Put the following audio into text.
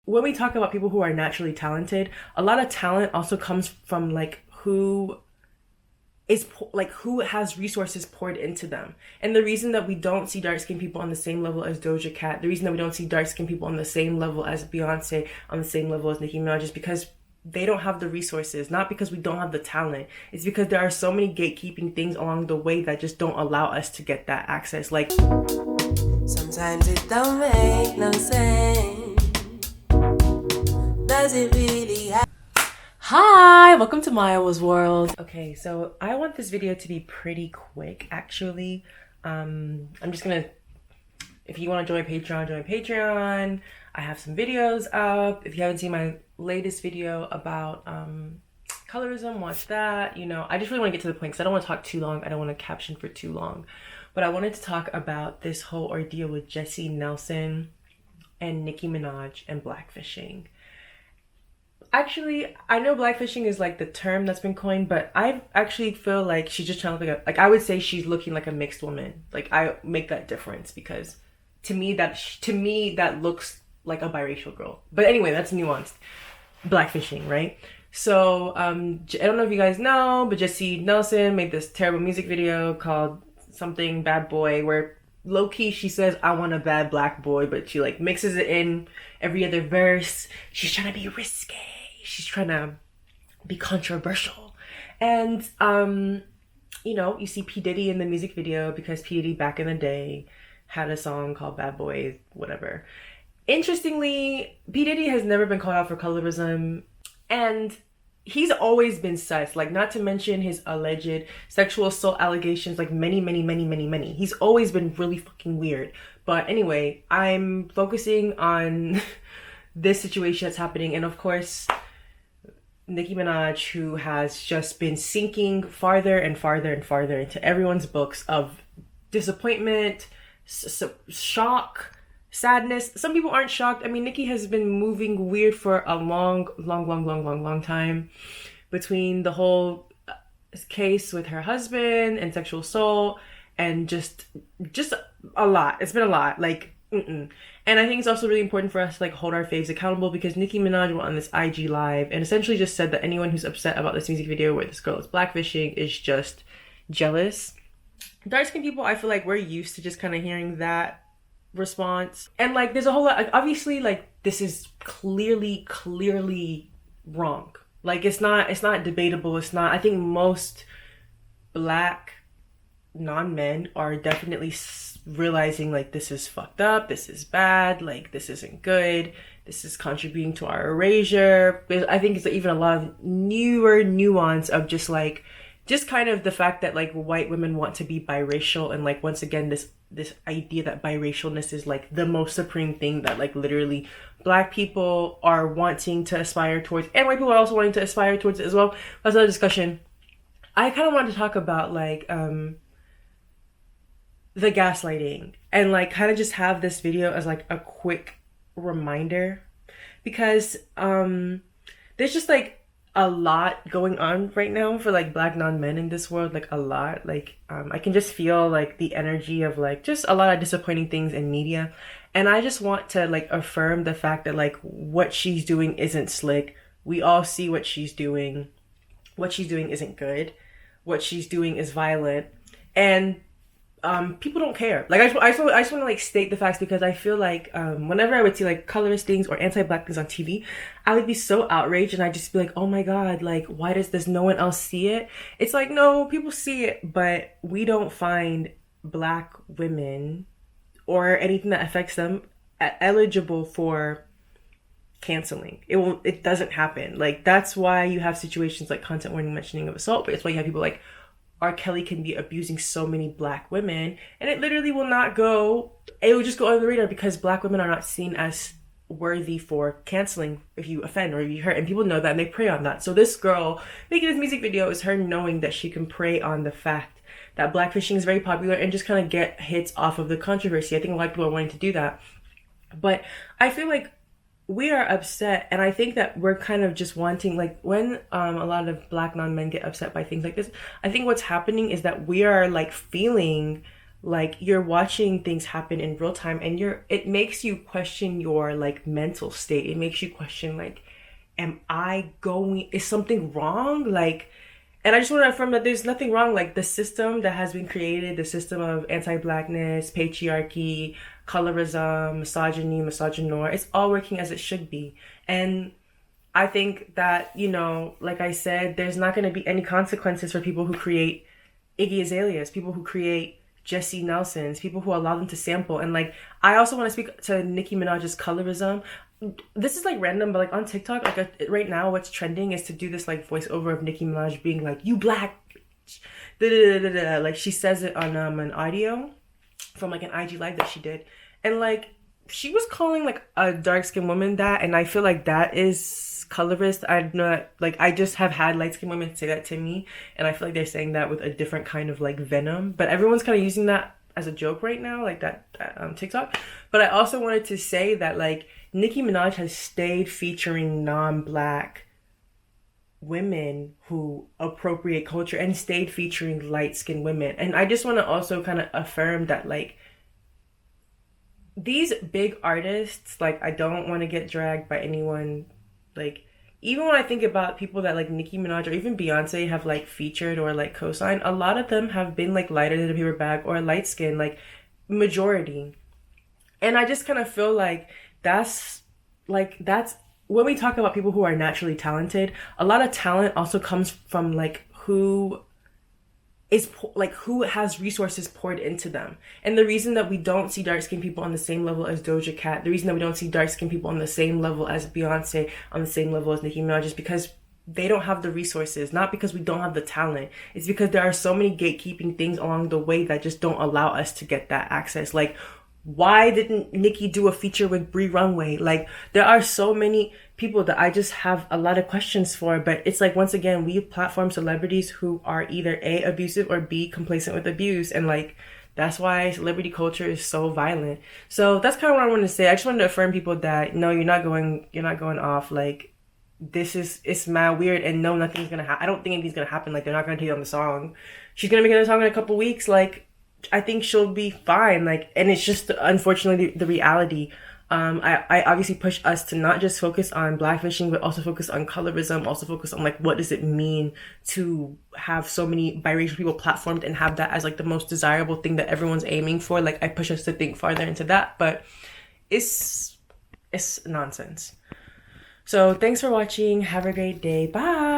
when we talk about people who are naturally talented, a lot of talent also comes from like who has resources poured into them. And the reason that we don't see dark skinned people on the same level as Doja Cat, the reason that we don't see dark skinned people on the same level as Beyonce, on the same level as Nicki Minaj, is because they don't have the resources, not because we don't have the talent. It's because there are so many gatekeeping things along the way that just don't allow us to get that access. Like, sometimes it don't make no sense. Does it really happen? hi, welcome to Mayowa's world. Okay, so I want this video to be pretty quick, actually. I'm just gonna, if you want to join Patreon. I have some videos up. If you haven't seen my latest video about colorism, watch that. You know, I just really want to get to the point because I don't want to talk too long. I don't want to caption for too long. But I wanted to talk about this whole ordeal with Jessie Nelson and Nicki Minaj and Blackfishing. Actually, I know Blackfishing is like the term that's been coined, but I actually feel like she's just trying to look like I would say she's looking like a mixed woman. Like, I make that difference because to me that looks like a biracial girl. But anyway, that's nuanced. Blackfishing, right? So I don't know if you guys know, but Jessie Nelson made this terrible music video called something Bad Boy, where low-key she says I want a bad black boy, but she like mixes it in every other verse. She's trying to be risque, she's trying to be controversial. And you know, you see P. Diddy in the music video because P. Diddy back in the day had a song called Bad Boy whatever. Interestingly, P. Diddy has never been called out for colorism, and he's always been sus, like, not to mention his alleged sexual assault allegations, like many. He's always been really fucking weird. But anyway, I'm focusing on this situation that's happening, and of course, Nicki Minaj, who has just been sinking farther and farther into everyone's books of disappointment, shock, sadness. Some people aren't shocked. I mean, Nicki has been moving weird for a long time, between the whole case with her husband and sexual assault and just a lot. It's been a lot. Like, And I think it's also really important for us to like hold our faves accountable, because Nicki Minaj went on this IG live and essentially just said that anyone who's upset about this music video where this girl is blackfishing is just jealous. Dark-skinned people, I feel like we're used to just kind of hearing that response, and like there's a whole lot, like, obviously, like, this is clearly wrong. Like, it's not debatable. It's not. I think most black non-men are definitely realizing like this is fucked up, this is bad, like this isn't good, this is contributing to our erasure. But I think it's even a lot of newer nuance of just kind of the fact that like white women want to be biracial, and like once again this idea that biracialness is like the most supreme thing that like literally black people are wanting to aspire towards, and white people are also wanting to aspire towards it as well. That's another discussion. I kind of wanted to talk about like the gaslighting, and like kind of just have this video as like a quick reminder, because there's just like a lot going on right now for like black non-men in this world, like a lot. Like I can just feel like the energy of like just a lot of disappointing things in media, and I just want to like affirm the fact that like what she's doing isn't slick. We all see what she's doing. What she's doing isn't good. What she's doing is violent, and people don't care. Like, I just want to like state the facts, because I feel like whenever I would see like colorist things or anti-black things on TV, I would be so outraged, and I'd just be like, oh my god, like, why does no one else see it? It's like, no, people see it, but we don't find black women or anything that affects them eligible for canceling. It doesn't happen. Like, that's why you have situations like content warning mentioning of assault, but it's why you have people like R. Kelly can be abusing so many black women, and it literally will not go, it will just go under the radar, because black women are not seen as worthy for canceling if you offend or if you hurt, and people know that, and they prey on that. So this girl making this music video is her knowing that she can prey on the fact that blackfishing is very popular and just kind of get hits off of the controversy. I think a lot of people are wanting to do that, but I feel like we are upset, and I think that we're kind of just wanting, like, when a lot of black non-men get upset by things like this, I think what's happening is that we are like feeling like you're watching things happen in real time, and it makes you question your like mental state. It makes you question like, is something wrong? Like, and I just want to affirm that there's nothing wrong. Like the system that has been created, the system of anti-blackness, patriarchy, colorism, misogyny, misogynoir, it's all working as it should be. And I think that, you know, like I said, there's not going to be any consequences for people who create Iggy Azaleas, people who create Jesse Nelsons, people who allow them to sample. And like, I also want to speak to Nicki Minaj's Colorism. This is like random, but like on TikTok, like right now, what's trending is to do this like voiceover of Nicki Minaj being like, "You black," da, da, da, da, da. Like she says it on an audio from like an IG live that she did, and like she was calling like a dark skinned woman that, and I feel like that is colorist. I'm not like, I just have had light skinned women say that to me, and I feel like they're saying that with a different kind of like venom, but everyone's kind of using that as a joke right now, like that TikTok. But I also wanted to say that like Nicki Minaj has stayed featuring non-black women who appropriate culture and stayed featuring light-skinned women. And I just want to also kind of affirm that like these big artists, like I don't want to get dragged by anyone. Like even when I think about people that like Nicki Minaj or even Beyonce have like featured or like co-signed, a lot of them have been like lighter than a paper bag or light skin, like majority. And I just kind of feel like that's when we talk about people who are naturally talented, a lot of talent also comes from like who has resources poured into them. And the reason that we don't see dark-skinned people on the same level as Doja Cat, the reason that we don't see dark-skinned people on the same level as Beyonce, on the same level as Nicki Minaj, is because they don't have the resources, not because we don't have the talent. It's because there are so many gatekeeping things along the way that just don't allow us to get that access. Like, why didn't Nicki do a feature with Bree Runway? Like, there are so many people that I just have a lot of questions for, but it's like, once again, we platform celebrities who are either A, abusive, or B, complacent with abuse. And like, that's why celebrity culture is so violent. So that's kind of what I wanted to say. I just wanted to affirm people that no, you're not going off. Like, it's mad weird, and no, nothing's gonna happen. I don't think anything's gonna happen. Like, they're not gonna take on the song. She's gonna make another song in a couple weeks. Like, I think she'll be fine. Like, and it's just unfortunately the reality. I obviously push us to not just focus on blackfishing, but also focus on colorism, also focus on like, what does it mean to have so many biracial people platformed and have that as like the most desirable thing that everyone's aiming for. Like, I push us to think farther into that, but it's nonsense. So thanks for watching. Have a great day. Bye.